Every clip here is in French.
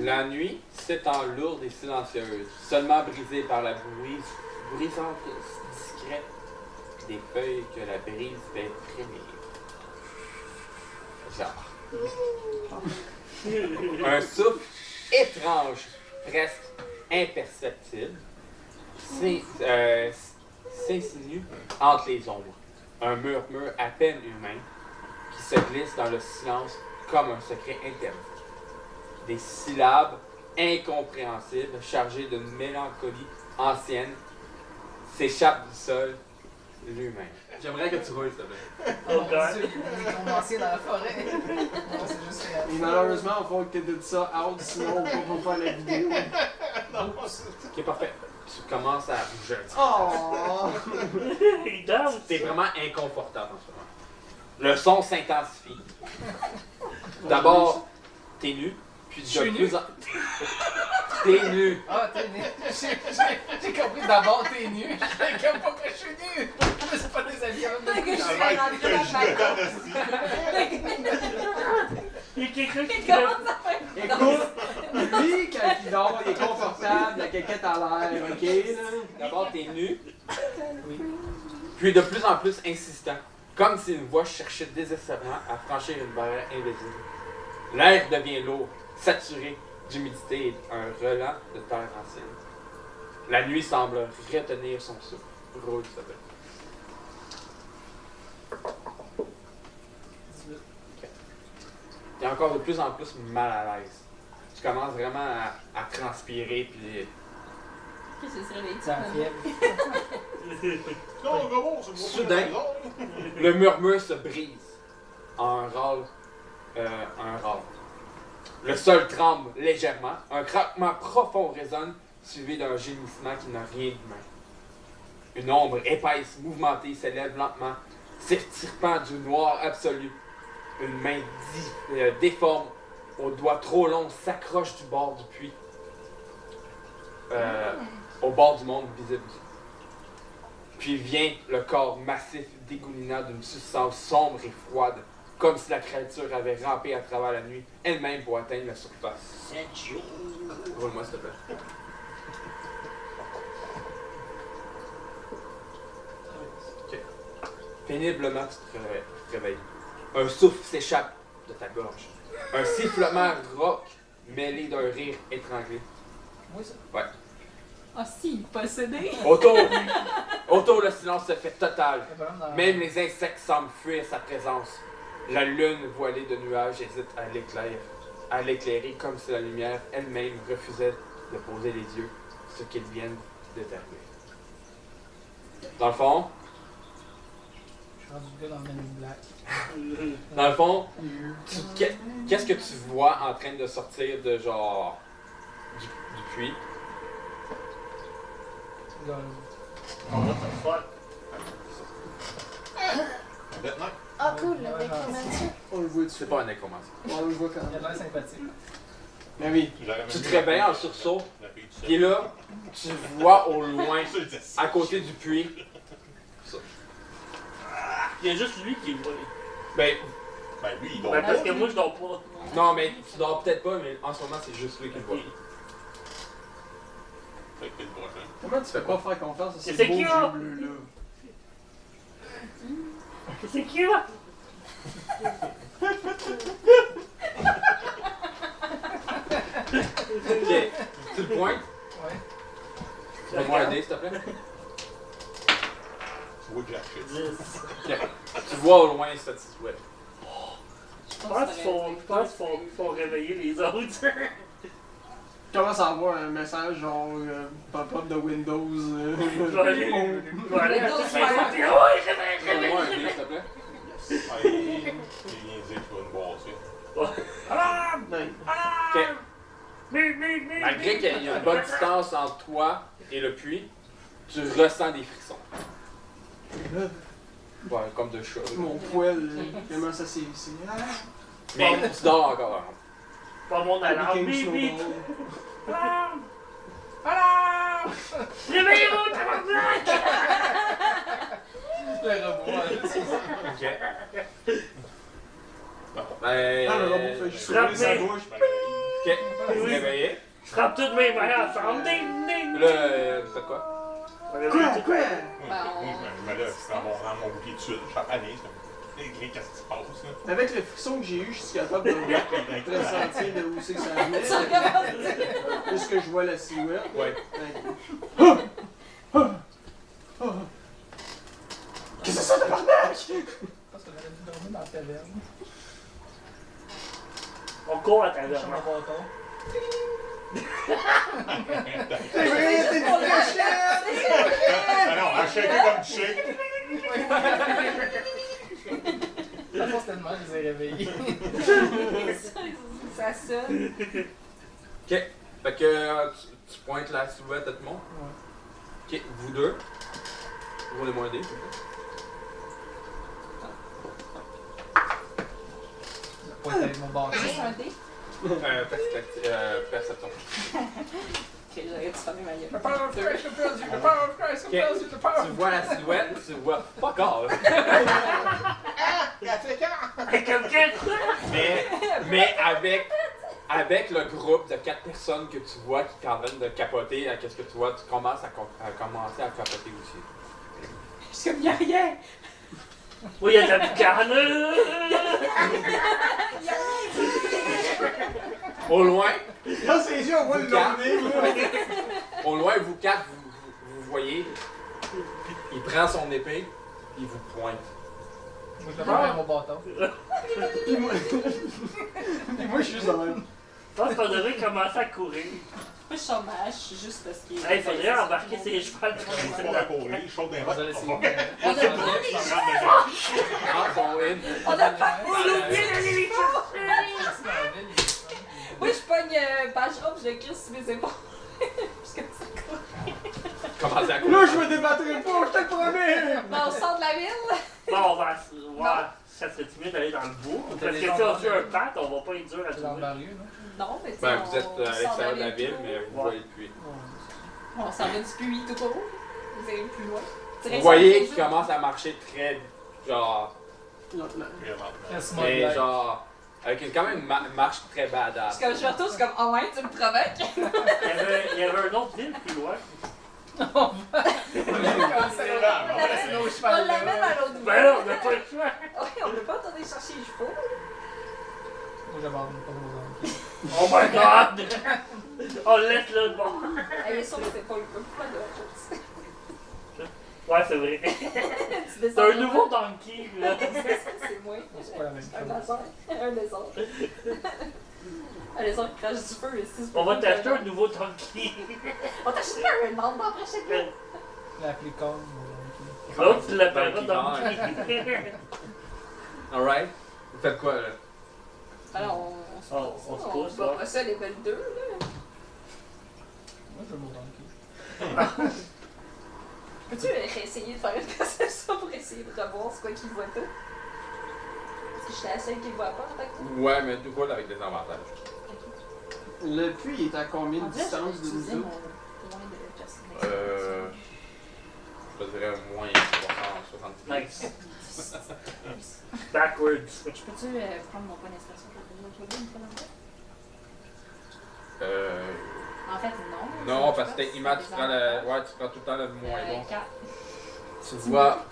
La nuit s'étend lourde et silencieuse, seulement brisée par la bruisante discrète des feuilles que la brise fait frémir. Genre. Un souffle étrange, presque imperceptible, s'insinue entre les ombres. Un murmure à peine humain qui se glisse dans le silence comme un secret interne. Des syllabes incompréhensibles, chargées d'une mélancolie ancienne, s'échappent du sol lui-même. J'aimerais que tu roules, s'il te plaît. Oh mon Dieu, il est commencé dans la forêt. Non, c'est juste réel. Et malheureusement, il faut que tu dises ça out, sinon on peut pas faire la vidéo. Ok, parfait. Tu commences à bouger. Oh! Il danse! C'est vraiment inconfortable en ce moment. Le son s'intensifie. D'abord, t'es nu, puis de plus en... T'es nu. Ah, t'es nu. J'ai compris d'abord t'es nu. Je sais comme pas que je suis nu. C'est pas des amis avant de me Il y a quelqu'un qui Écoute, lui, quand il dort, il est confortable, la caquette à l'air, ok? Là? D'abord, t'es nu. Oui. Puis de plus en plus insistant. Comme si une voix cherchait désespérément à franchir une barrière invisible. L'air devient lourd, saturé d'humidité et un relent de terre ancienne. La nuit semble retenir son souffle. Roule, ça fait. T'es encore de plus en plus mal à l'aise. Tu commences vraiment à transpirer, puis... Qu'est-ce que c'est réveillé? C'est un fièvre. Soudain, le murmure se brise en un râle. Le sol tremble légèrement, un craquement profond résonne, suivi d'un gémissement qui n'a rien d'humain. Une ombre épaisse, mouvementée, s'élève lentement, s'extirpant du noir absolu. Une main déforme, aux doigts trop longs, s'accroche du bord du puits, au bord du monde visible. Puis vient le corps massif dégoulinant d'une substance sombre et froide, comme si la créature avait rampé à travers la nuit, elle-même pour atteindre la surface. Roule-moi, s'il te plaît. Ok. Péniblement, tu te réveilles. Un souffle s'échappe de ta gorge. Un sifflement rauque mêlé d'un rire étranglé. Oui, ça. Ouais. Ah si, possédé! Autour, le silence se fait total. Même les insectes semblent fuir sa présence. La lune voilée de nuages hésite à l'éclairer comme si la lumière elle-même refusait de poser les yeux sur ce qu'ils viennent de t'arriver. Dans le fond, Je suis rendu le gars dans le Men in Black. Dans le fond, qu'est-ce que tu vois en train de sortir de genre du puits? What the fuck? Ah cool, le nécromancie. On le voit dessus. C'est pas un nécromancie. On le voit quand Il a même. l'air sympathique. Mais oui. Tu te réveilles en sursaut, et là, tu vois au loin, à côté du puits, Il y a juste lui qui voit. ben, lui, il dort Ben, pas. parce que moi, je dors pas. non mais tu dors peut-être pas, mais en ce moment c'est juste lui qui le voit. Fait que le prochain. Comment tu fais pas faire confiance à ces C'est beaux qui, yeux là? bleus-là? C'est qui là? Ok, tu le pointes? Ouais. Donne-moi un dé, s'il te plaît. Tu vois Jack shit. 10. Ok. Tu vois au loin cette silhouette. Je pense qu'il faut réveiller les autres. Je commence à avoir un message genre pop-up de Windows. Je vais aller Windows acheter Fire. ça. Ouais, Donne-moi un dé, s'il te plaît. Ah, il vient de dire que tu vas nous voir ça. Alarme! Non. Ok. Mais. Malgré qu'il y a une bonne distance entre toi et le puits, tu ressens des frissons. Ouais, comme de chat. Mon poil, comment ça c'est. Mais tu dors encore. Pas mon alarme. King Bip, bip. Snowball. Alarme! Alarme! Réveillez-vous, tabarnak! Le robot. Ok. Ben. Ah, le robot fait juste Frappe, ouvrir sa mais- bouche. Ok, vous vous réveillez. Je frappe toutes mes mains ensemble. Ding, ding. Là, vous faites quoi? On réveille Quoi? tout. Quoi? Ben, Oui, je me lève, je prends mon bouclier de suite, je suis allé, qu'est-ce qui se passe, là? Avec le frisson que j'ai eu, je suis capable de ressentir de où c'est que ça venait. Ça recommence. Puisque je vois la silhouette. Ouais. Qu'est-ce que c'est ça, tabarnak? Je pense qu'on aurait dû dormir dans la taverne. On court à Je travers. cherche mon bâton. C'est vrai, t'es une cachette! Ah non, un shaker comme tu shakes. La fois, c'était de même, je les ai réveillés. Ça sonne. Ok, fait que tu pointes la silhouette à tout le monde. Ok, vous deux. Roulez-moi un dé, s'il vous plaît. Pointe avec mon bâton. Juste un dé. Perception. Ok, j'aurais dû fermer ma gueule. The power of Christ compels you, the power of Christ compels you, the power Tu of vois la silhouette, tu vois fuck all. Quelqu'un Mais avec le groupe de 4 personnes que tu vois qui est en train de capoter, qu'est-ce que tu vois? Tu commences à commencer à capoter aussi. Je suis comme, y'a rien. Oui, il y a de la boucane. Au loin, Dans ses yeux, on voit le long nez, là. au loin, vous quatre, vous voyez, il prend son épée, il vous pointe. Moi, je le prends avec mon bâton. Puis moi, puis moi, je suis juste dans même. Je pense qu'on devrait commencer à courir. Moi, je suis chômage, juste parce qu'il Il faudrait embarquer ses chevaux. Je suis pas à courir, je saute dans les On va roches. laisser. On a pas les Ah, bon, in. On a pas les Moi, je pogne page robe, je le crisse sur mes épaules. Jusqu'à ça court. Commencez à courir. Là, je me débattrai pas, je te le promets! Bon, on sort de la ville. Bon, on va. Ouais, ça serait mieux d'aller dans le bois. On Parce t'a que déjà si on entendu. tue un patte, on va pas être dur à C'est dans le trouver. barrière, non? Non, mais tu sais, Ben, vous êtes on à l'extérieur de la tout ville, court. mais vous Ouais. voyez le puits. On s'en va du puits tout court. Vous allez plus loin. Vous voyez qu'il commence à marcher très, genre, mais genre, avec quand même une marche très badass. Parce que je retourne, je suis comme, oh ouais, tu me provoques. Il y avait un autre ville plus loin. On laisse nos On chevaux. l'amène à l'autre Ben là, on n'a pas le choix. Ouais, on peut pas retourner chercher les chevaux. Moi, j'abandonne pas vos hommes. Oh my god! On le laisse là de bon. Elle est sûre que c'est pas le pas de autre chose. Ouais, c'est vrai. Tu C'est descends un vraiment. nouveau donkey, là. C'est moi. C'est pas la même Un chose. lézard. Un lézard. Un lézard qui crache du feu. ici, On va t'acheter un nouveau donkey. On t'achète pas un arbre dans la prochaine ville. L'appeler comme. L'autre, tu l'appelleras Donkey donkey. Alright? Vous faites quoi, là? Alors, On se on pousse, va là. après ça, level 2. Là. Moi, je veux mon donkey. Peux-tu essayer de faire une perception pour essayer de revoir c'est quoi qu'il voit tout? Parce que je suis la seule qui le voit pas en fait. Ouais, mais tu roules avec des avantages. Le puits, il est à combien de En vrai, distance je vais de utiliser nous mon autres? point de personnalité. Je te dirais moins 370. Nice. Backwards. Je peux-tu prendre mon point d'inspiration pour le jouer une fois dans le temps? En fait, non. Non, Je parce sais que pas si Ima, c'est tu des prends, avantages. ouais, tu prends tout le temps le moins bon. 4.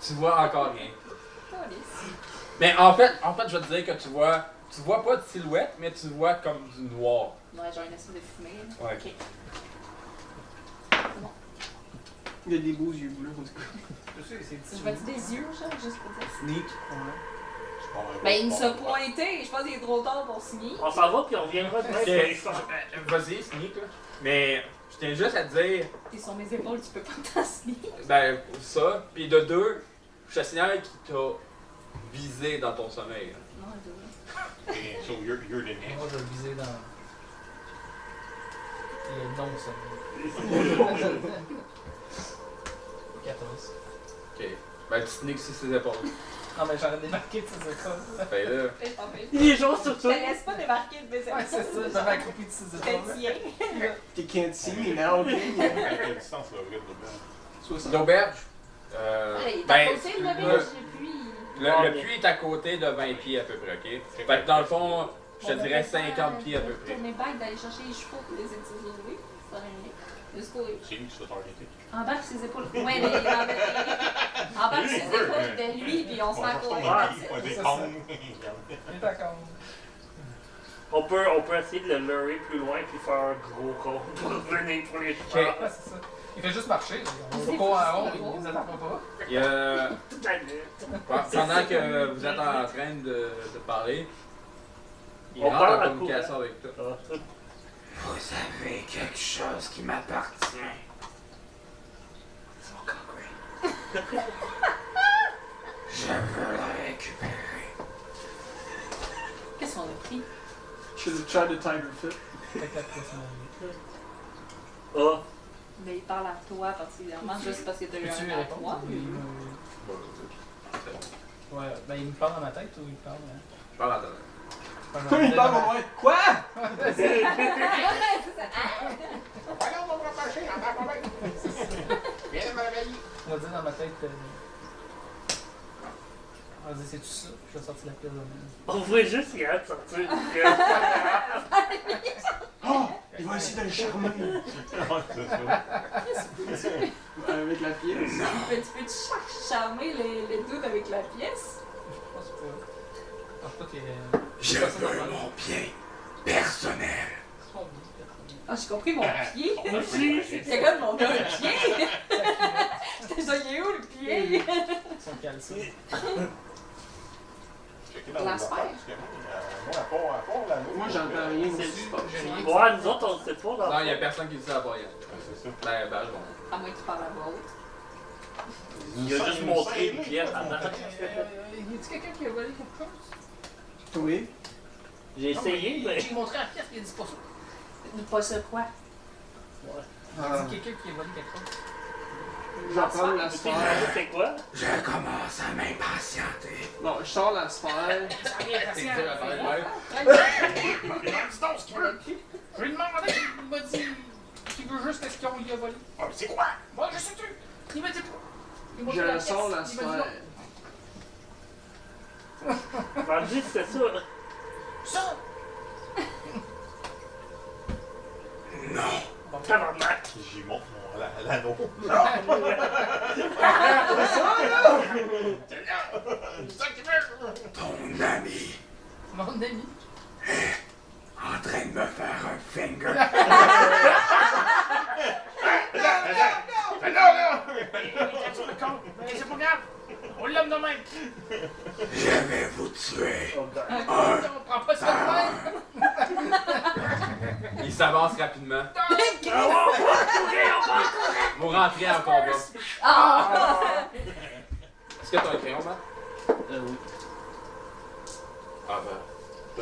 Tu vois encore rien. Mais en fait, je vais te dire que tu vois pas de silhouette, mais tu vois comme du noir. Ouais, genre une espèce de fumée. Là. Ouais. Ok. Il y a des beaux yeux bleus, en tout cas. Je vais dire des yeux, genre, juste pour dire. Sneak. Ben, il nous a pointé. Je pense qu'il est trop tard pour signer. On s'en va puis on reviendra de Ok, même. vas-y, Sneak, là. Mais je tiens juste à te dire, T'es sur mes épaules, tu peux pas t'en signer. ben, ça. Puis de deux, je te signale qu'il t'a visé dans ton sommeil. Là. Non, deux. Okay, so you're the next. Moi, je vais le viser dans. Le nom, ça. 14. Ok. Ben, tu sneaks sur ses épaules. Non, mais j'aurais démarqué de ces écoles. Fais-le. Fais pas pire. Les gens sur Je te toi. laisse pas débarquer de mes épaules. Ouais, c'est ça, j'avais accroupi de ces Je écoles. te tiens. You can't see me now, okay? À quelle distance, là, regarde le bas? 60. L'auberge. Hey, t'as Ben, posé le mec, j'ai puis. le puits est à côté de 20 pieds à peu près, ok? Fait que dans le fond, Je te dirais 50 pieds à peu près. Tourner back, d'aller chercher les chevaux pour les étirer. Ça aurait mieux. Juste courir. C'est lui qui se fait targeter. Embarque ses épaules. Ouais, mais embarque ses épaules de lui, puis on se met à courir. On des c'est cons. Il est d'accord. On peut essayer de le lurer plus loin puis faire un gros con pour revenir pour les chevaux. Ouais, c'est ça. Il fait juste marcher. On va pas en rond, il nous attrapera pas. Il y a... Toute la nuit. Pendant que vous êtes en train de parler, il On rentre parle en à communication avec toi. Ah. Vous avez quelque chose qui m'appartient. Son congrès. Je veux le récupérer. Qu'est-ce qu'on a pris? Should have tried to time her fit. Fait que la pièce m'a Ah. Mais il parle à toi particulièrement, juste parce que t'as eu Peux-tu un lui à répondre? toi. Ouais, ben il me parle dans ma tête ou il parle. Je parle à toi. Il parle au moins. Quoi? On va dire dans ma tête. On va dire c'est tout ça. Je vais sortir la pièce de même. On voit juste Yann sortir. Oh! Il va essayer de le charmer. C'est ça. Avec la pièce. Tu peux charmer les doutes avec la pièce? Je pense pas. Je pense pas qu'il y ait. Je veux mon bien personnel. Ah, j'ai compris mon pied. Moi aussi. C'est comme mon pied. J'étais ça, il est où le pied? Son calcul. Checker dans La les sphère. affaires, parce que moi, à part la Moi, j'entends rien C'est aussi. lui, j'ai rien. Ouais, nous autres, on sait pas. Non, il n'y a personne qui dit ça à Brian. C'est ça. Ben, bon. À moins qu'il parle à voix haute. Il a juste montré une pièce avant. Y a-t-il quelqu'un qui a volé quelque chose? Oui. J'ai essayé, mais. J'ai montré la pièce, il a dit pas ça. Pas ça quoi? Il a dit quelqu'un qui a volé quelque chose. Je vais prendre la Tu sais, sphère. c'est quoi? Je commence à m'impatienter. Bon, je sors la sphère. C'est dur à parler de même. Je lui ai demandé, il m'a dit qu'il veut juste ce qu'on lui a volé. Ah, mais c'est quoi? Moi, je sais tu. Il m'a dit pas. Il m'a dit Je pièce. sors la Il m'a dit sphère. Vendu, c'était ça. Ça! Non. Tabarnak. J'y montre l'anneau. Ton ami Mon ami. en train de me faire un finger. Mais c'est pas grave. On l'aime de même. Je vais vous tuer. On prend pas ça de même. Il s'avance rapidement. On va courir. Vous rentrez en combat. Ah! Est-ce que t'as un crayon, Matt? Oui. Ah ben,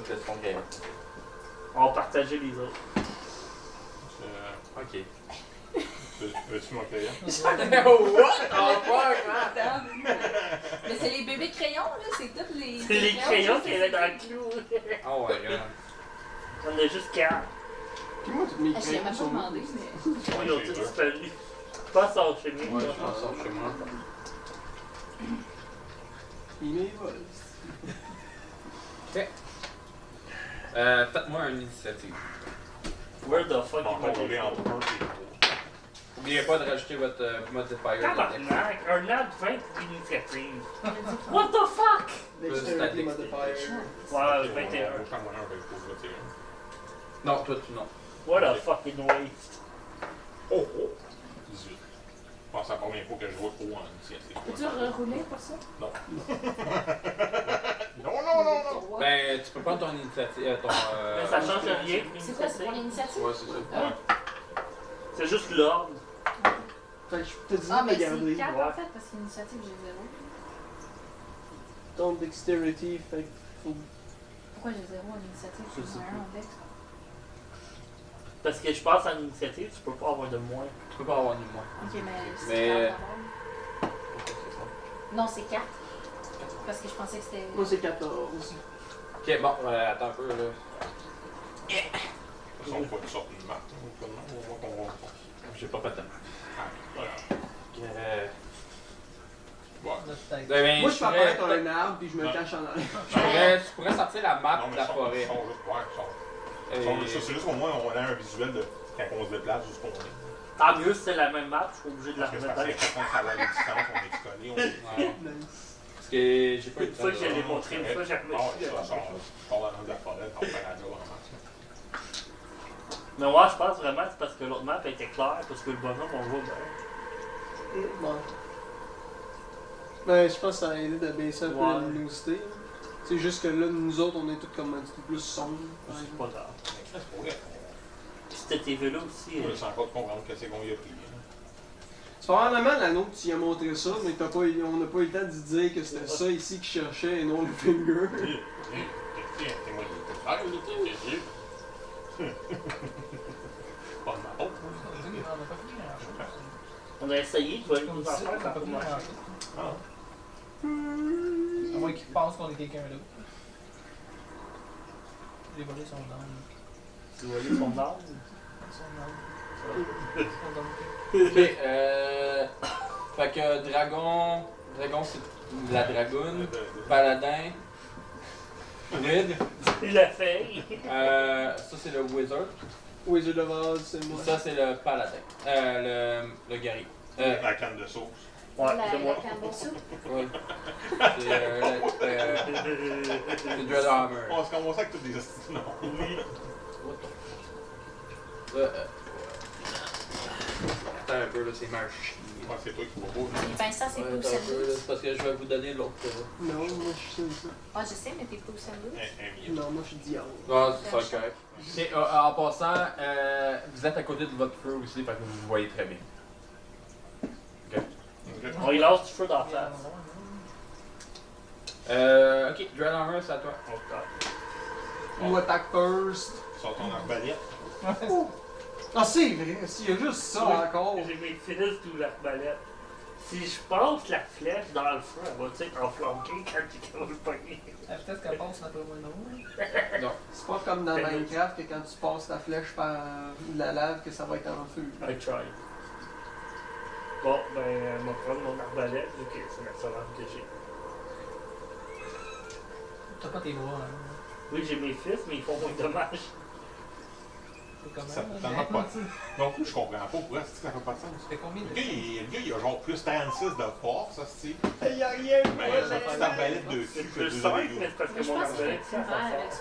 tout laisse ton crayon. On va partager les autres. Ok. Veux-tu mon crayon? What? Oh fuck, man! Mais c'est les bébés crayons, là, c'est tous les. C'est les crayons qu'il y avait dans le clou. Oh ouais, regarde. On a juste 4. Puis moi, toutes mes Je l'ai crayons même pas sont demandé, mais. Ils ont tous disparu. Passe en chemin. Ouais, je pense ça chez moi. Il m'évole. Faites-moi une initiative. Where the fuck On va ils rouler vont? entre 1 et 3. N'oubliez pas de rajouter votre modifier. Tabarnak! Un an de 20 d'initiative. What the fuck? Dexterity modifier. Ouais, 21. Non, toi tu non. What a fucking waste. Oh, oh! 18. Je pense à la première fois que je vois trop en initiative. Peux-tu rerouler pour ça? Non, non, non, non! Ben, tu peux prendre ton initiative. Mais ça change rien. C'est quoi, c'est pour l'initiative? Ouais, c'est ça. Ouais. C'est juste l'ordre. Fait que je te dis Ah, de mais c'est garder. 4 Ouais. en fait, parce qu'initiative, j'ai 0. Ton dexterity, fait que faut. Pourquoi j'ai 0 en initiative? Je J'ai sais 1 plus. en dex. Parce que je pense à l'initiative, tu peux pas avoir de moins. Tu peux pas avoir ni moi. Ok, mais c'est Mais- 4 d'abord. Non, c'est 4. Parce que je pensais que c'était. Moi, c'est 14. Ok, bon, attends un peu là. De toute façon, il faut une sorte de map. J'ai pas fait de mal. Voilà. Euh, Ouais. Notre tête. peut-être. Ben, Moi, je fais apparaître pourrais- un arbre puis je me Ouais. cache en arrière. je pourrais sortir la map Non, de mais la ils sont forêt. juste. Ouais, ils sont. Ça, c'est juste qu'au moins, on a un visuel de quand on se déplace jusqu'où on est. Tant mieux, c'est la même map, je suis obligé de la Parce que c'est remettre. assez important de savoir les distances, on est collé, on est. Ouais. Nice. Parce que j'ai pas eu Une le fois temps que de- je l'ai montré, une fois, j'ai remis Ah ouais, dessus. ça sort dans de la forêt, on fait la job en masse. Mais moi, je pense vraiment que c'est parce que l'autre map était claire, parce que le bonhomme, on voit bien. Bon. Ben, je pense que ça a aidé de baisser un peu la Ouais. luminosité. C'est juste que là, nous autres, on est tous comme un petit peu plus sombres. par C'est exemple. pas grave. C'est pour vrai. Puis cette TV-là aussi. On sent pas de comprendre que c'est qu'on y a pris. hein. C'est probablement l'anneau que tu y as montré ça, mais on n'a pas eu le temps de dire que c'était ça ici qu'il cherchait et non le finger. C'est moi qui peux faire, pas de ma faute. On a essayé de voler Comme nos ça, affaires, ça a pas pas marché. Ah. À moins qu'ils pensent qu'on est quelqu'un d'autre. Les volets sont dans. Tu vois, ils sont dans. Ils sont dans. Ok, fait que dragon c'est la dragoune, paladin, druide, Il l'a fait. ça c'est le wizard, Wizard of Oz, c'est moi. ça c'est le paladin, le guerrier. La canne de sauce. Ouais, c'est moi. La canne soupe. Ouais. C'est Dreadhammer. On se commence avec toutes des astuces. Non. Oui. Attends un peu là, c'est mal chier. Moi, c'est toi qui m'as beau. Vincent, c'est Ouais, Pouce attends un peu, là, Loose. c'est parce que je vais vous donner l'autre. Non, moi je suis ça. Ah, je sais, mais t'es Pouce Loose. Non, moi je suis diable. Non, c'est ça, correct. Et, en passant, vous êtes à côté de votre feu aussi, fait que vous voyez très bien. On y lance du feu dans la face. Ok, Dreadhammer, c'est à toi. Ok. Ou attack first. Sors ton arbalète. Ah, c'est vrai, s'il y a juste ça encore. J'ai mes fils ou l'arbalète. Si je passe la flèche dans le feu, elle va-tu être enflammée quand il va le pogner? Peut-être qu'elle passe d'après moi, non? C'est pas comme dans Minecraft que quand tu passes ta flèche par la lave que ça va être en feu. I try. Bon, ben, elle va prendre mon arbalète, vu que c'est la seule arme que j'ai. T'as pas tes bras, hein? Oui, j'ai mes fils, mais ils font moins de dommages. C'est comment? Ça t'en pas. Non plus, je comprends pas pourquoi ça fait pas de sens. Ça fait combien Le de gars, il a genre plus 36 de force, ça, c'est. Il y a rien, Mais moi, ça fait une arbalète de C'est cul que plus 2 simple, dégâts. mais c'est parce Mais que je mon pense qu'il arbalète, fait ça plus mal avec fait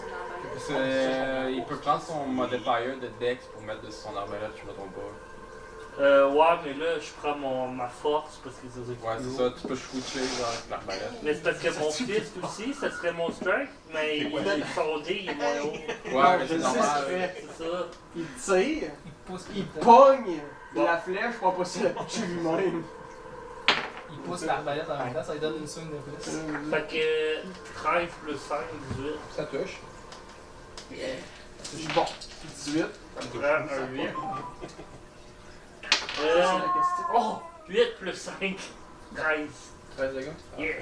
son arbalète. Il peut prendre son modifier de Dex pour mettre de son arbalète, je me trompe pas. Ouais, mais là, je prends ma force parce que c'est ça qui Ouais, est c'est lourd. ça, tu peux switcher avec l'arbalète. Mais c'est parce que mon fils aussi, ça serait mon strength, mais C'est quoi? son dé, il est moins haut. Ouais, mais je c'est sais ce normal. qu'il fait. C'est ça. Il tire, Il pousse, il pogne Bon. la flèche pour pas se la tuer lui-même. il pousse l'arbalète en même temps, ça lui donne une swing de plus. Fait que 13 plus 5, 18. Ça touche. Bon, 18. Ça me prend un 8. C'est la question. Oh! 8 plus 5, 13. 13 dégâts? Yeah.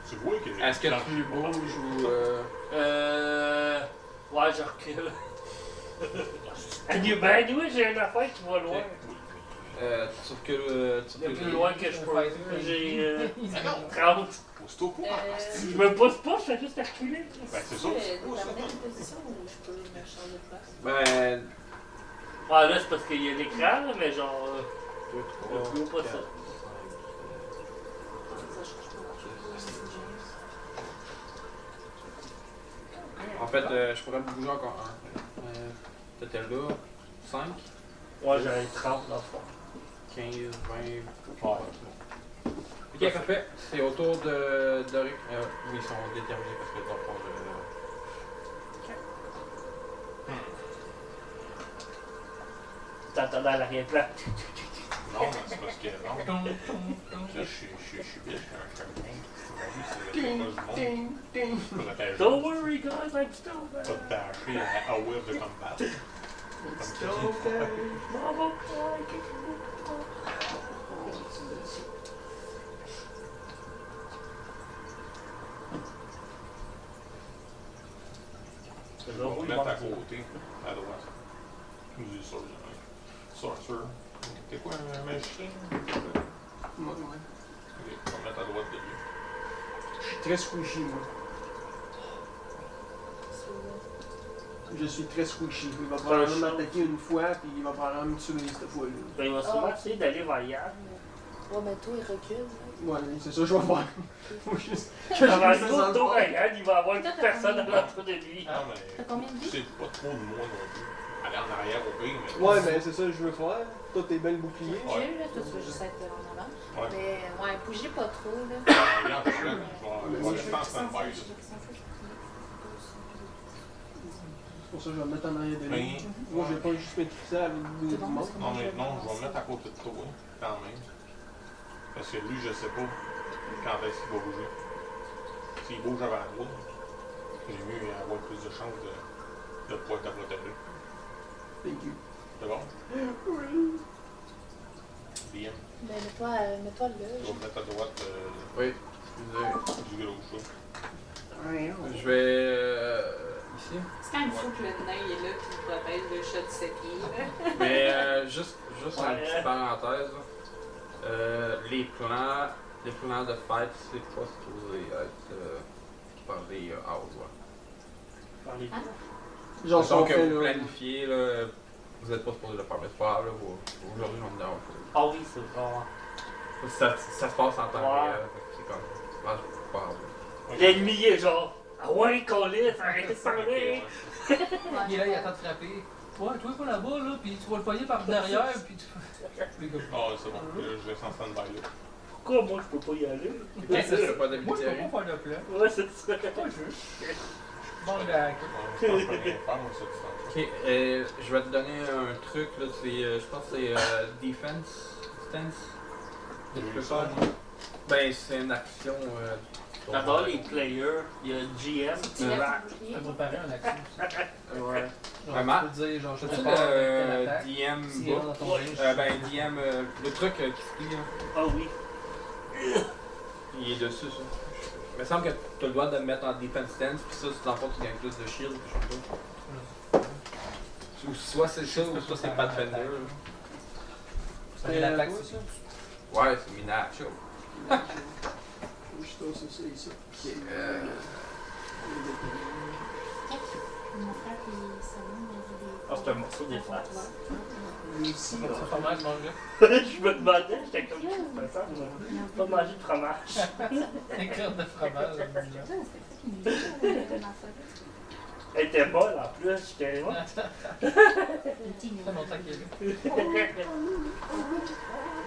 Tu vois que. Est-ce que tu bouges ou. Ouais, je recule. Anyway, j'ai une affaire qui va loin. Tu recules. Le plus loin que je peux. J'ai 30. Pousse-toi pas. Je me pousse pas, je fais juste reculer. Ben, c'est ça. Déterminer une position ou je peux me changer de place? Ben. Ah là, c'est parce qu'il y a l'écran, là, mais genre. 2, Le plus haut, pas ça. Ça change pas. En fait, je pourrais bouger encore un. T'étais là. 5, Ouais, j'avais 30 dans le fond. 15, 20. Ouais. Ok, parfait. C'est au tour de Rick. Oui, ils sont déterminés parce que dans le fond, T'entendais à l'arrière-plan. Non, mais c'est parce que. Non. Je suis bien, je suis un bien. Ding, C'est ding, ding. pas Don't worry, guys, I'm still Pas there. de dasher à whip de combat. It's still okay. Mama, cry, kick me. C'est là On où va il mettre à manque. côté, à droite. Nous dit Sorcerer. Sorcerer. T'es quoi, un magicien? Ouais, ouais. On va mettre à droite de lui. Je suis très squishy, moi. Je suis très squishy. Il va probablement m'attaquer une fois, puis il va probablement me tuer cette fois-là. Ben, il va sûrement essayer d'aller vers Yann. Ouais, mais toi, il recule. Là. Ouais, c'est ça que je vais faire. Faut juste que Avant je le me tour à Yann, il va avoir toute personne à l'entour de lui. Non, T'as mais. combien de vie? C'est pas trop de moi non plus. Aller en arrière au pire, mais. Ouais, mais c'est ça que je veux faire. Toi, t'es bien le bouclier. Ouais. Là, toi, tu veux juste être en avant. Ouais. Mais, ouais, bougez pas trop, là. Regarde, je vais rester en stand-by. là. C'est pour ça que je vais me mettre en arrière de lui. Mais. Moi, je vais pas juste maîtriser avec du C'est bon, monde. c'est Non, mais non, je vais me mettre à côté de toi, quand même. Parce que lui, je sais pas quand est-ce qu'il va bouger. S'il bouge avant toi, j'ai mieux avoir plus de chances de pouvoir te protéger. Thank you. C'est bon? Oui. Bien. Ben, mets-toi là. Je vais me mettre à droite Oui, excusez. du gros show. Je vais. Ici. C'est quand même fou que le nain est là puis il protège le chat de ses pieds. Là. Mais juste une petite parenthèse. Là. Les plans de fête, c'est pas supposé être par les Hauts. Par les Hein? Genre, Donc, son fait, vous là. planifiez, là, vous n'êtes pas supposé le faire, mais c'est pas grave, là, aujourd'hui, on me dérange pas. Ah oui, c'est vrai. Ça se passe en temps Ouais. réel, fait que c'est comme. C'est pas grave. L'ennemi est genre. Ah ouais, Colis, arrêtez de parler! Il est là, il attend de frapper. Ouais, toi, pas là-bas, là, puis tu vas le poigner par derrière, puis tu. Puis comme- Ah, c'est bon. Je reste en stand-by là. Pourquoi moi je peux pas y aller? Ok, ça, c'est pas Moi, je d'habitude. peux pas faire le plan. Ouais, c'est ça. Pas juste. Bon, ben, Ouais, je pense que je peux rien faire, moi, ça, du temps. Ok, je vais te donner un truc, là, c'est, je pense que c'est Defense Stance. Oui, Tu peux ça, faire? Ben, c'est une action. D'abord les players, il y a GM, Tu lèves Rack. ton bouclier. ça va préparer un action. Ouais. Genre, Vraiment? tu peux dire, genre, je te As-tu prépare telle le attaque. DM S'il est dans book? ton range. Ben, DM, le truc qui se plie, là. Ah oui. Il est dessus, ça. Il me semble que tu as le droit de le mettre en defense stance, puis ça, dans le fond, tu gagnes plus de shield, quelque chose comme ça. Ou soit c'est ça, ou soit c'est Pathfinder. là. Ça met l'attaque, quoi, c'est ça. Ouais, c'est Minacho. Je suis aussi ça, ici. Mon frère, il s'amène, il dit des. Ah, c'est un morceau des faces. Ici, Ça fait mal, ce mange-là. Je me demandais, j'étais comme qui se passe ça? Je vais pas manger de fromage. Des crottes de fromage. Elle était molle en plus, j'étais. Ouais. Ça fait longtemps qu'il est là.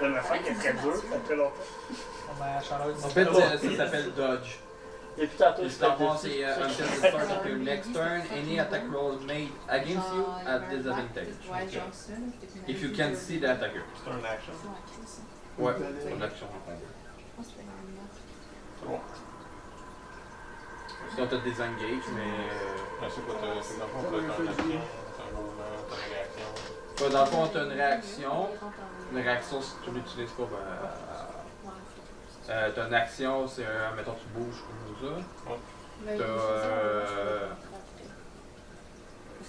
Elle m'a fait qu'elle serait dure, ça fait longtemps. On va à la chaleur du En fait, ça s'appelle Dodge. Depuis tantôt, Le je start c'est until the start of your next turn, any attack roll made against you at disadvantage. Ouais, genre ça. là, puis tu If you can see the attacker. C'est un action. Ouais, c'est une action en combat. C'est bon. Sinon, t'as disengage, mais. Mais c'est quoi, c'est dans le fond, t'as une action, t'as un mouvement, t'as une réaction. Dans le fond, t'as une réaction. Une réaction, si tu l'utilises pas, ben. T'as une action, c'est mettons tu bouges comme ça.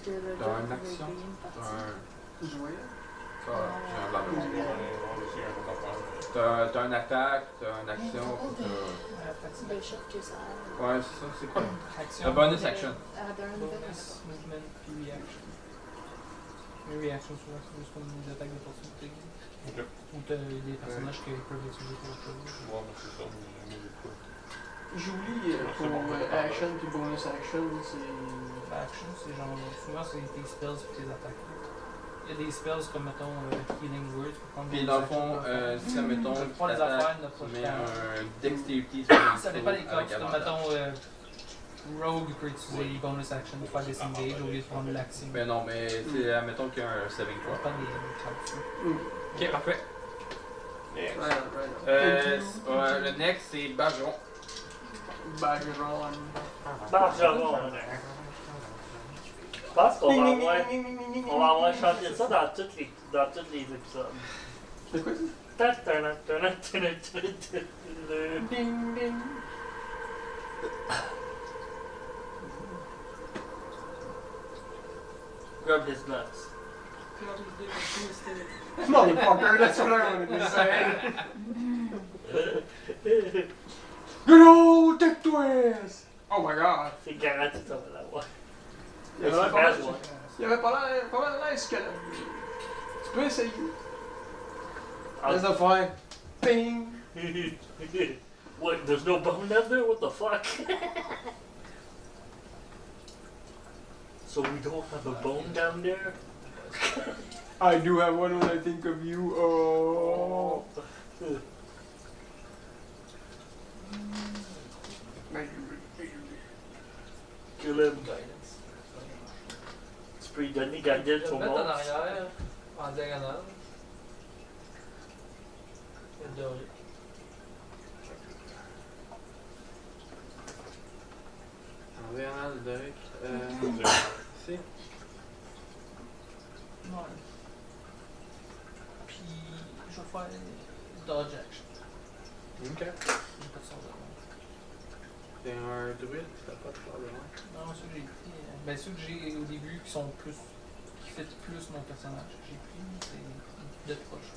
T'as une action. T'as un. jouer. Ah, j'ai un blanc. Ouais, on essaie un autre affaire. T'as une attaque, t'as une action, puis t'as. Le chef que ça a. Ouais, c'est ça, c'est quoi? Action. Un bonus action. Bonus, movement, puis reaction. Les réactions, souvent, c'est juste comme des attaques d'opportunité. Ok. Ou t'as des personnages qui peuvent utiliser pour autre chose. Ouais, mais c'est ça, mais j'ai pas. J'oublie pour action puis bonus action, c'est. Action, c'est genre, souvent c'est tes spells et tes attaques. Il y a des spells comme, mettons, Healing Word, tu peux prendre Puis bonus dans le action fond, pour- si admettons, Tu prends les t'attaques, affaires, ne tu pas mets faire. un Dexterity Ça dépend des cas, avec tu peux, avantage. mettons, Rogue peut utiliser les bonus action pour faire disengage au lieu de prendre l'action. Mais non, mais c'est, admettons qu'il y a un saving Ça throw. dépend des traductions. Ok, parfait. Next. Ouais, le next, c'est Bageron. Background. Bargeron. Je pense qu'on va avoir chanté ça dans tous les épisodes. C'est quoi ça? Ding ding. Rub his nuts. Motherfucker, that's what I wanted to say. Good old Tech Twist! Oh my god! C'est garanti que ça va l'avoir. Il avait C'est pas l'air- ouais. il avait pas mal l'air squelette. Tu peux essayer. Ah. Laisse-le faire. Ping! What? There's no bone down there? What the fuck? So we don't have a bone down there? I do have one when I think of you. Oh. Kill him. Tu peux lui donner guidance Je au vais le mettre en monde. arrière, en diagonale. Et le doré. En verra le deck. Ici. Ouais. Puis, je vais faire dodge action. Ok. J'ai pas de sort de main. T'es un druide, t'as pas de faire de loin. Non, ceux que j'ai pris. Ben, ceux que j'ai au début qui sont plus. Qui fit plus mon personnage. J'ai pris, c'est de proche.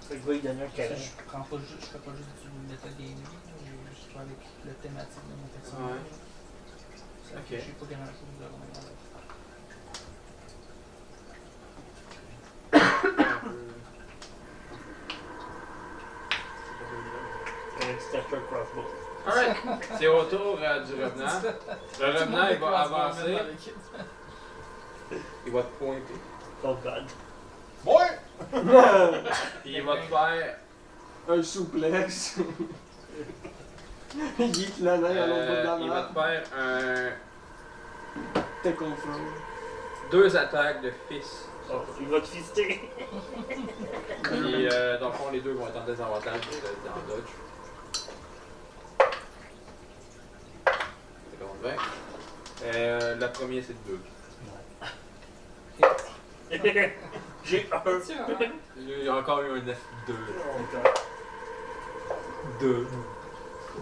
Fait que va lui donner un câlin. Je prends pas juste, je fais pas juste du metagaming. Je vais avec la thématique de mon personnage. Ouais. Ça Ok. fait que j'ai pas grand chose de vraiment. Un petit Astro Crossbow. Alright, c'est au tour du revenant. Le revenant, il va avancer. Il va te pointer. Oh god. Ouais! Puis il va te faire. Un souplex. Il est la main à l'autre bout de la Il va map. te faire un. T'es confort. 2 attaques de fist. Oh, il va te fister. Puis dans le fond, les deux vont être en désavantage dans dodge. C'est contre 20. La première, c'est 2. J'ai un. Il y a encore eu un F2. Oh, 2.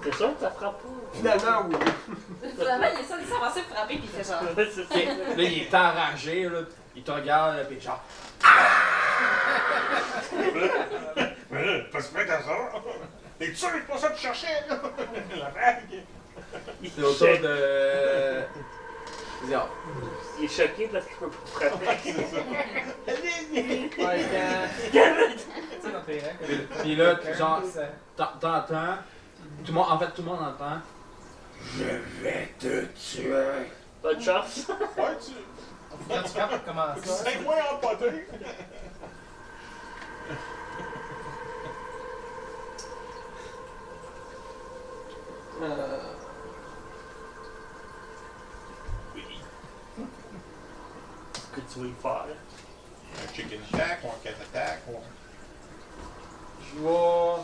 t'es sûr que ça frappe pas? Finalement, oui. Finalement, il essaie de s'avancer pour frapper, puis il fait genre. Ouais, c'est ça. Là, il est enragé, là. Il te regarde, là, pis genre. Mais là, pas se mettre à ça. T'es sûr que c'est pas ça que tu cherchais, là? La vague. C'est autour de. Zéro. Il est choqué parce qu'il peut pas frapper. Ouais, quand. Tu sais, dans tes règles. Puis là, genre, t'entends. Tout le monde, en fait, tout le monde entend. Je vais te tuer. Bonne chance. Ouais, tu. Quand tu frappes pour commencer. C'est moins empoté. Que tu veux y faire. Un chicken attack ou un cat attack ou un. Je vais.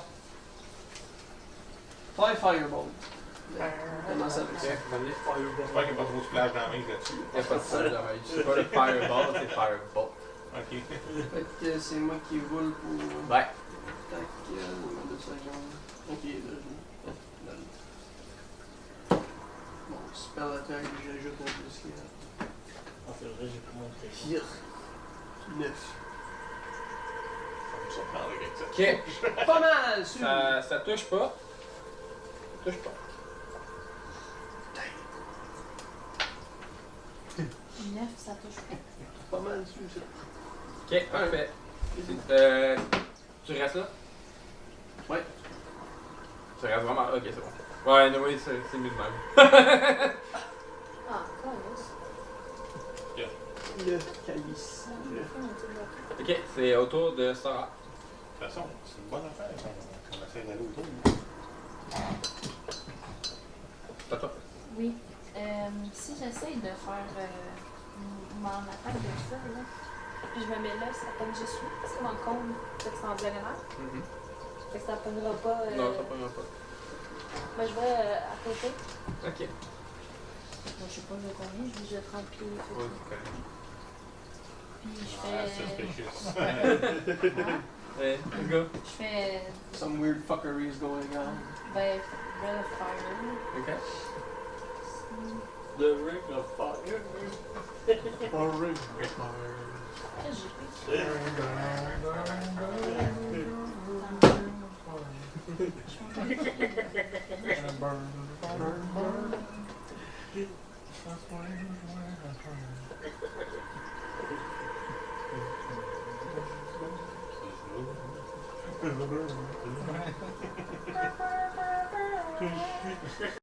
Faire Fireball. Comment ça Ok, fait ça? venez. J'espère qu'il n'y a pas trop de splash dans la main là-dessus. Y'a pas de ça, c'est pas le fireball, c'est firebolt. Ok. Fait que c'est moi qui roule pour. Ouais. Tac, 2 secondes. Ok, là, je. Bon, spell attack, j'ajoute un plus qu'il y a. Ah, c'est vrai, j'ai pas montré. 9. Ça me surprendrait avec ça. Ok, Pas mal, sûr! ça touche pas. Ça touche pas. 9, ça touche pas. Pas mal, sûr, ça. Ok, parfait. Tu restes là? Ouais. Tu restes vraiment. Ok, c'est bon. Ouais, anyway, c'est mieux de même. Ah, calice. Le calice. Ok, c'est autour de Sarah. De toute façon, c'est une bonne affaire. On essaie d'aller autour. C'est à toi. Oui. Si j'essaye de faire mon attaque de ça, là, puis je me mets là, ça pogne juste lui. C'est dans le cône, fait que c'est en diagonale. Fait que ça pognera pas. Non, ça pognera pas. Moi, je vais à côté. Ok. Moi, je sais pas de combien, je dis je 30 pieds. Ouais, c'est correct. Puis je Ah, fais. suspicious. Ouais, let's go. Je fais. Some weird fuckery is going on. Ben, Red of Fire. Ok. The Ring of Fire. Alright. Qu'est-ce que j'ai fait? Gonna burn, burn, burn. That's why I'm